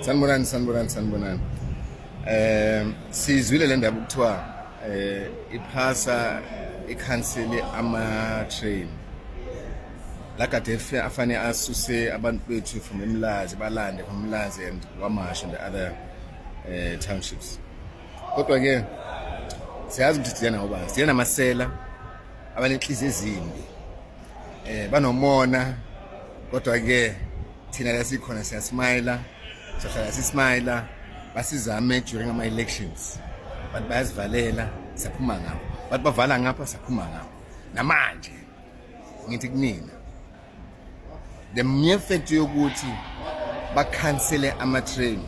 Sanibonani. Sizwile le ndaba ukuthiwa iPrasa ikhansele ama-train. La kade afane asuse abantu bethu from Mlazi balande from Mlazi and Wamash and the other townships. Kodwa ke siyazi ukuthi siyana ngobani. Siyana masela abanenhliziyo ezimbi. Banomona kodwa ke thina lasikhona siyasmile. Sohlala sismile basizame during ama elections. But bayasivalela saphuma ngapha. But bavala ngapha saphuma ngapha. Namanje ngithi kunina the mere fact yokuthi bakhansele ama-train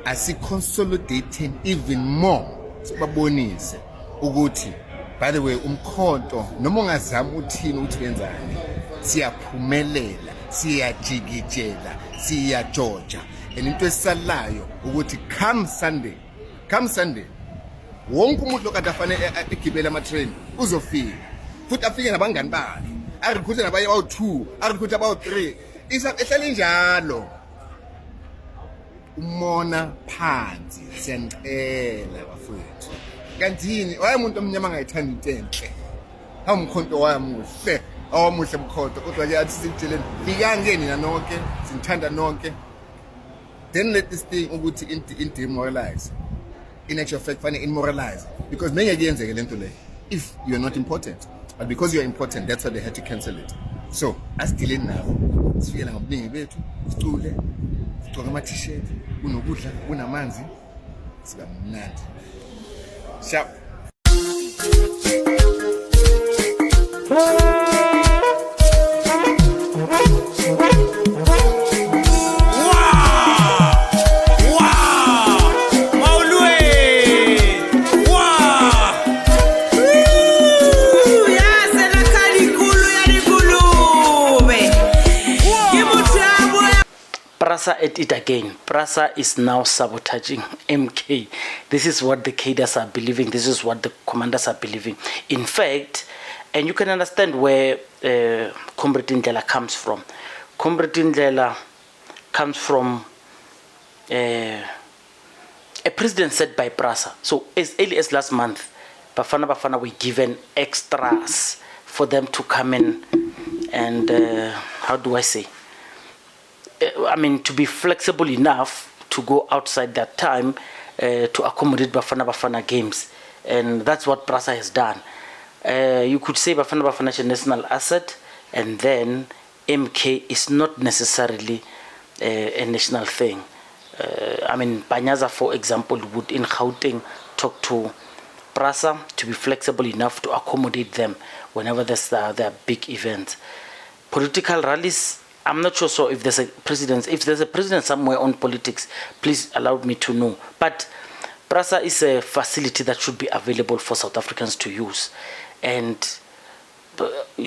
asi-consolidating even more sibabonise ukuthi by the way umkhonto noma ungazama uthini ukuthi wenzani siyaphumelela siyajikijela siyajoja and into esalayo ukuthi come Sunday wonke umuntu lokade afanele egibele ama-train uzofika futhi afike nabangani bakhe arikhuthe nabaye bawu-2 arikhuthe abawu-3 ihlala injalo umona phansi siyanicela bafowethu kantini wayemuntu omnyama angayithanda into enhle awumkhonto wayamuhle awamuhle mkhonto kodwa ke athi sikutsheleni fikani-ke nina nonke sinithanda nonke then let this thing ukuthi demoralize in actual fact fanele immoralize because mengeke yenzeke lento leyo if you are not important. But because you are important, that's why they had to cancel it. So, as dealing now, sifika ngobuningi bethu, sicule, sigcoka ama-t-shirt, kunokudla, kunamanzi, siba mnandi. Sharp. Prasa at it again. Prasa is now sabotaging MK. This is what the cadres are believing. This is what the commanders are believing. In fact, and you can understand where Comrade Ndlela comes from. Comrade Ndlela comes from a president set by Prasa. So as early as last month, Bafana were given extras for them to come in and, how do I say? I mean, to be flexible enough to go outside that time to accommodate Bafana games. And that's what Prasa has done. You could say Bafana is a national asset, and then MK is not necessarily a national thing. I mean, Banyaza, for example, would in Gauteng talk to Prasa to be flexible enough to accommodate them whenever there are big events. Political rallies, I'm not sure so if there's a president somewhere on politics, please allow me to know. But Prasa is a facility that should be available for South Africans to use. And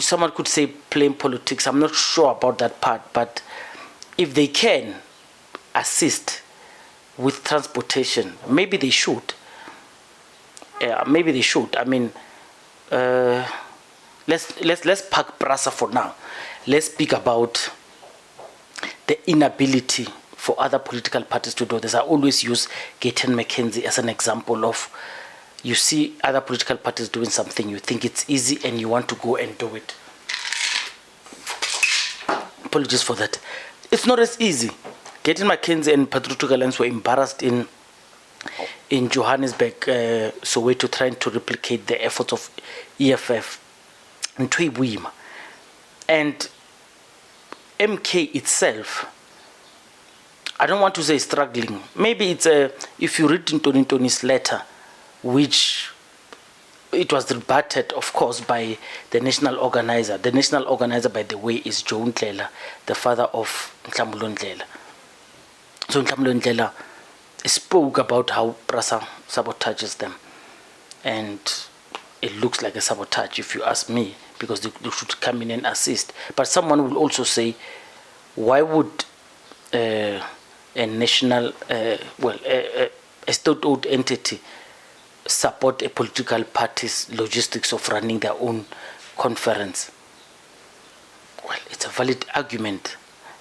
someone could say playing politics, I'm not sure about that part, but if they can assist with transportation, maybe they should. Maybe they should. I mean, let's park Prasa for now. Let's speak about the inability for other political parties to do this. I always use Gauteng McKenzie as an example of, you see other political parties doing something, you think it's easy and you want to go and do it. Apologies for that. It's not as easy. Gauteng McKenzie and Patriotic Alliance were embarrassed in Johannesburg, Soweto, trying to replicate the efforts of EFF and Ntoni. And MK itself, I don't want to say struggling. Maybe it's if you read Ntoni's letter, which it was rebutted, of course, by the national organizer. The national organizer, by the way, is Ndlela, the father of Nhlamulo Ndlela. So Nhlamulo Ndlela spoke about how Prasa sabotages them. And it looks like a sabotage, if you ask me, because they should come in and assist. But someone will also say, why would a national, a state-owned entity support a political party's logistics of running their own conference? Well, it's a valid argument,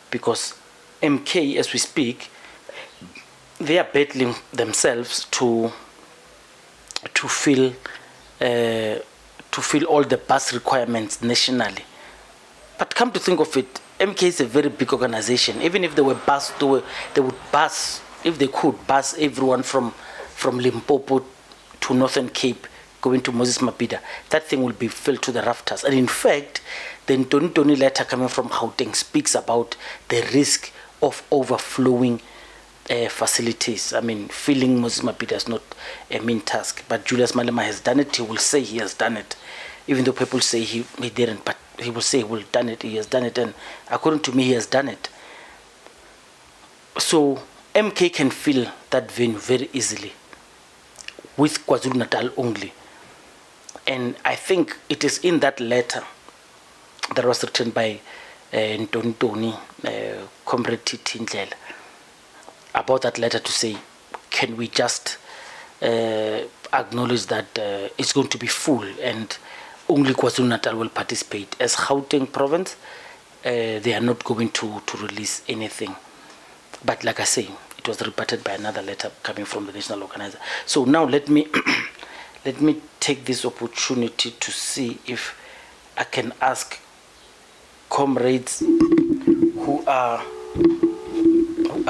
because MK, as we speak, they are battling themselves to fill all the bus requirements nationally. But come to think of it, MK is a very big organization. Even if they were bused, they would bus, if they could, bus everyone from Limpopo to Northern Cape, going to Moses Mabhida. That thing will be filled to the rafters. And in fact, the Ntoni letter coming from Gauteng speaks about the risk of overflowing facilities. I mean, filling Moses Mabhida is not a mean task. But Julius Malema has done it. He will say he has done it. Even though people say he didn't, but he will say he will done it, he has done it, and according to me, he has done it. So MK can fill that venue very easily with KwaZulu-Natal only. And I think it is in that letter that was written by Ntoni, Comrade Ndlela, about that letter to say, can we just acknowledge that it's going to be full and only KwaZulu-Natal will participate. As Gauteng province, they are not going to release anything. But like I say, it was rebutted by another letter coming from the national organizer. So now let me take this opportunity to see if I can ask comrades who are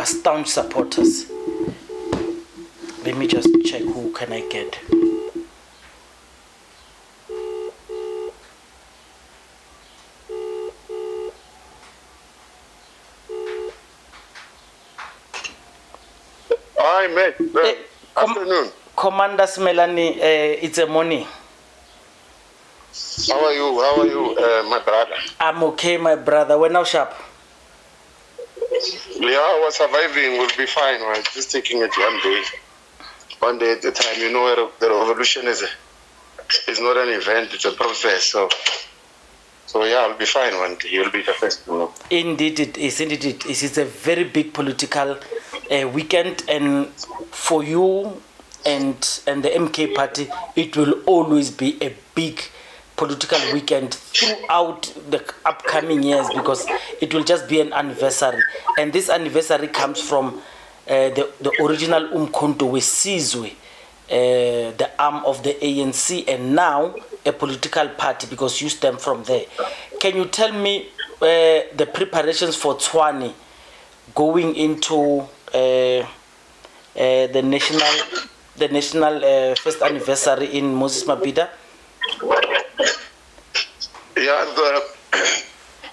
staunch supporters. Let me just check who can I get. Hi, mate. Afternoon. Commander Smelani, it's a morning. How are you, my brother? I'm okay, my brother. We're now sharp. Yeah, we're surviving. We'll be fine. We're just taking it one day at a time. You know, the revolution is not an event; it's a process. So yeah, I'll be fine one day. You'll be the first to know. Indeed, it is. Indeed, it is. It's a very big political weekend, and for you and the MK party, it will always be a big political weekend throughout the upcoming years, because it will just be an anniversary, and this anniversary comes from the original Umkhonto weSizwe, the arm of the ANC, and now a political party, because you stem from there. Can you tell me the preparations for Ntoni going into the national first anniversary in Moses Mabhida? Yeah,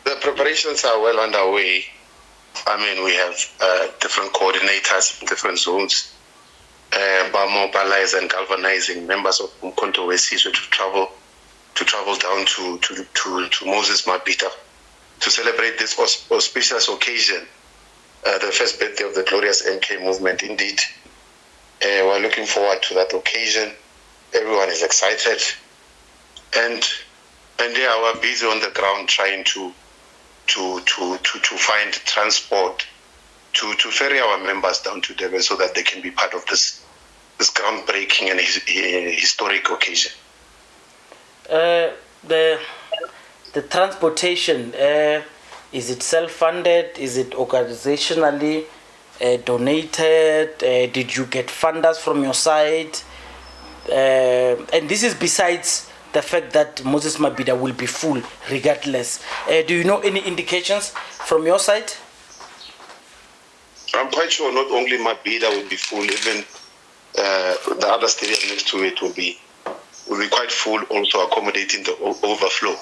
the preparations are well underway. I mean, we have different coordinators in different zones, by mobilizing and galvanizing members of Umkhonto weSizwe to travel down to Moses Mabhida to celebrate this auspicious occasion, the first birthday of the glorious MK movement. Indeed, we're looking forward to that occasion. Everyone is excited, and yeah, we're busy on the ground trying to find transport to ferry our members down to Durban so that they can be part of this groundbreaking and historic occasion. The transportation, is it self-funded? Is it organizationally donated? Did you get funders from your side? And this is besides the fact that Moses Mabhida will be full regardless. Do you know any indications from your side? I'm quite sure not only Mabhida will be full, even the other stadium next to it will be quite full, also accommodating the overflow.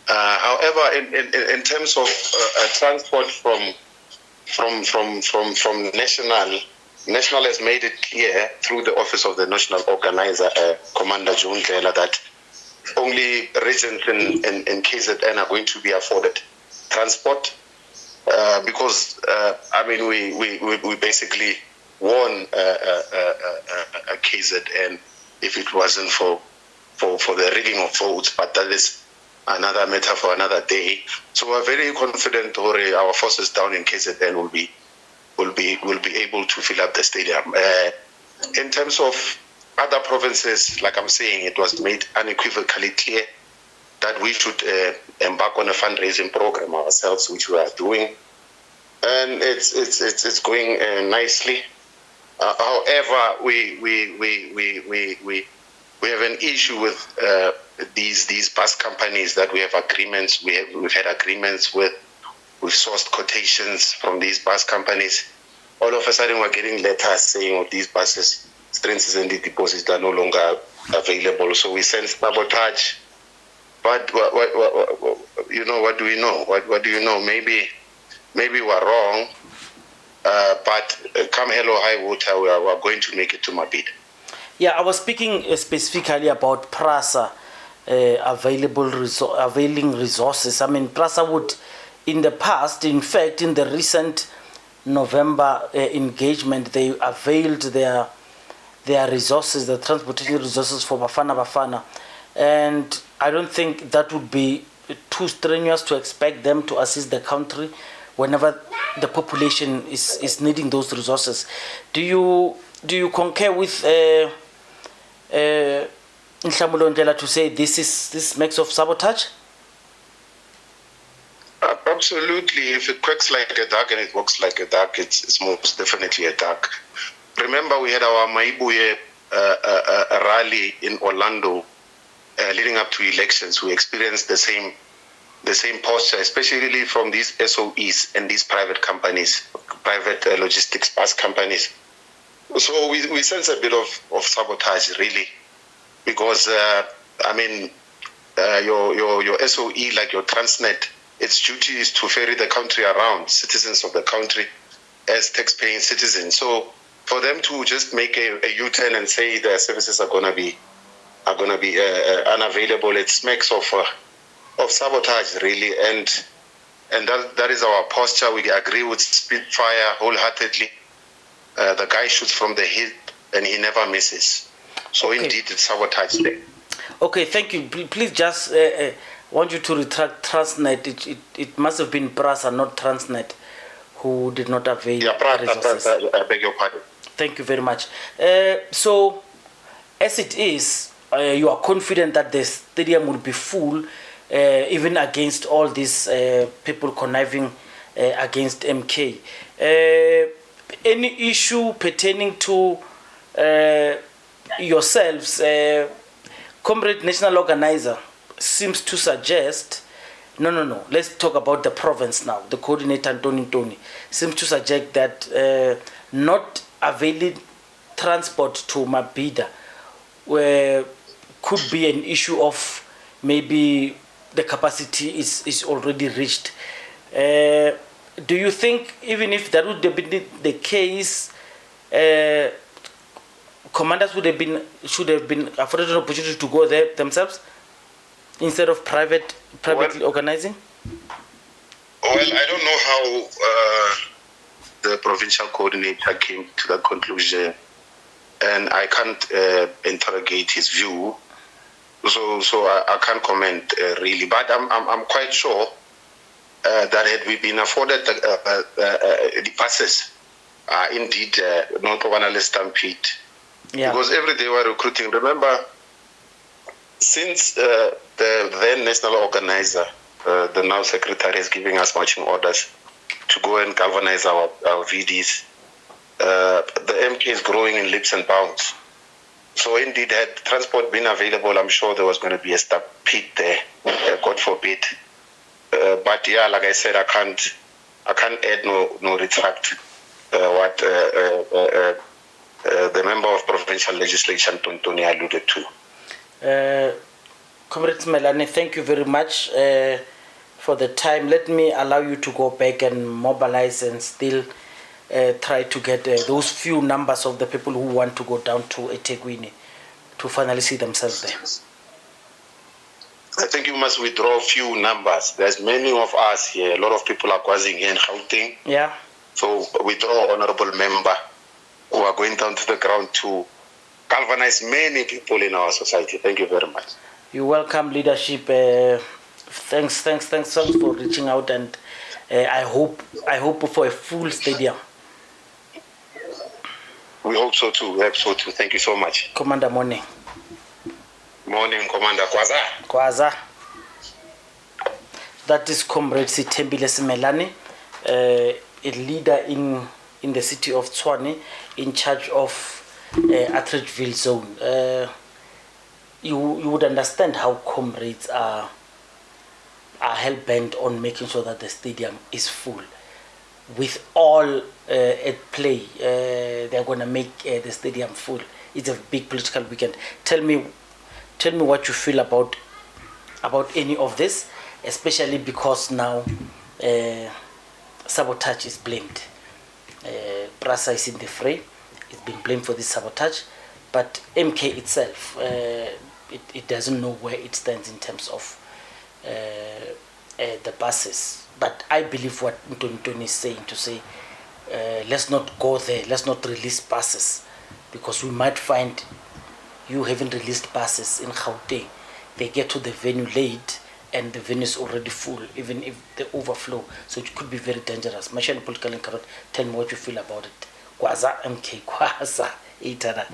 However, in terms of transport from National has made it clear through the office of the national organizer, Commander Ndlela, that only residents in KZN are going to be afforded transport, because I mean we basically won a KZN if it wasn't for the rigging of votes, but that is another matter for another day. So we're very confident our forces down in KZN will be able to fill up the stadium. In terms of other provinces, like I'm saying, it was made unequivocally clear that we should embark on a fundraising program ourselves, which we are doing, and it's going nicely. However, we have an issue with these bus companies that we have agreements. We've had agreements with. We've sourced quotations from these bus companies. All of a sudden, we're getting letters saying, "Oh, these buses, strengths and the deposits are no longer available." So we send sabotage. But you know, what do we know? What do you know? Maybe we're wrong. But come hell or high water, we are going to make it to Mabhida. Yeah, I was speaking specifically about Prasa availing resources. I mean, Prasa would, in the past, in fact, in the recent November engagement, they availed their resources, the transportation resources for Bafana. And I don't think that would be too strenuous to expect them to assist the country whenever the population is needing those resources. Do you concur with Nhlamulo Ndlela to say this makes of sabotage? Absolutely. If it quacks like a duck and it walks like a duck, it's most definitely a duck. Remember, we had our Maibuye rally in Orlando leading up to elections. We experienced the same posture, especially from these SOEs and these private companies, private logistics bus companies. So we sense a bit of sabotage, really, because your SOE, like your Transnet, its duty is to ferry the country around, citizens of the country as tax-paying citizens. So for them to just make a U-turn and say their services are gonna be unavailable, it smacks of sabotage, really, and that is our posture. We agree with Spitfire wholeheartedly. The guy shoots from the hip and he never misses. So okay. Indeed, it's sabotage there. Okay, thank you. Please just want you to retract Transnet. It must have been Prasa, not Transnet, who did not avail resources. I beg your pardon. Thank you very much. So, as it is, you are confident that the stadium will be full, even against all these people conniving against MK. Any issue pertaining to yourselves, Comrade National Organizer seems to suggest, no, let's talk about the province now. The coordinator, Ntoni, seems to suggest that not availing transport to Mabhida could be an issue of maybe the capacity is already reached. Do you think even if that would have been the case, commanders should have been afforded an opportunity to go there themselves instead of privately organizing? Well, I don't know how the provincial coordinator came to that conclusion, and I can't interrogate his view, so I can't comment really. But I'm quite sure that had we been afforded the passes, indeed, not Ovanale Stampede. Yeah. Because every day we're recruiting. Remember, since the then national organizer, the now secretary, is giving us marching orders to go and galvanize our VDs, the MK is growing in leaps and bounds. So indeed, had transport been available, I'm sure there was going to be a stampede there, God forbid. But yeah, like I said, I can't add no retract what the member of provincial legislation, Ntoni, alluded to. Comrade Melanie, thank you very much for the time. Let me allow you to go back and mobilize and still try to get those few numbers of the people who want to go down to eThekwini to finally see themselves there. I think you must withdraw few numbers. There's many of us here. A lot of people are causing here in Gauteng. Yeah. So withdraw, honorable member, who are going down to the ground to galvanize many people in our society. Thank you very much. You're welcome, leadership. Thanks for reaching out, and I hope for a full stadium. We hope so too. Thank you so much. Commander, morning. Morning, Commander. Kwaza. That is Comrade Sithembile Simelane, a leader in in the city of Ntoni, in charge of Atteridgeville zone. You would understand how comrades are hell-bent on making sure that the stadium is full. With all at play, they're going to make the stadium full. It's a big political weekend. Tell me what you feel about any of this, especially because now sabotage is blamed. Prasa is in the fray. It's been blamed for this sabotage, but MK itself, it doesn't know where it stands in terms of the buses. But I believe what Ntoni is saying, to say, let's not go there, let's not release buses, because we might find you haven't released buses in Gauteng. They get to the venue late and the venue is already full, even if they overflow. So it could be very dangerous. Mashani Political Incorrect, tell me what you feel about it. Kwaza MK, Kwaza, Itara.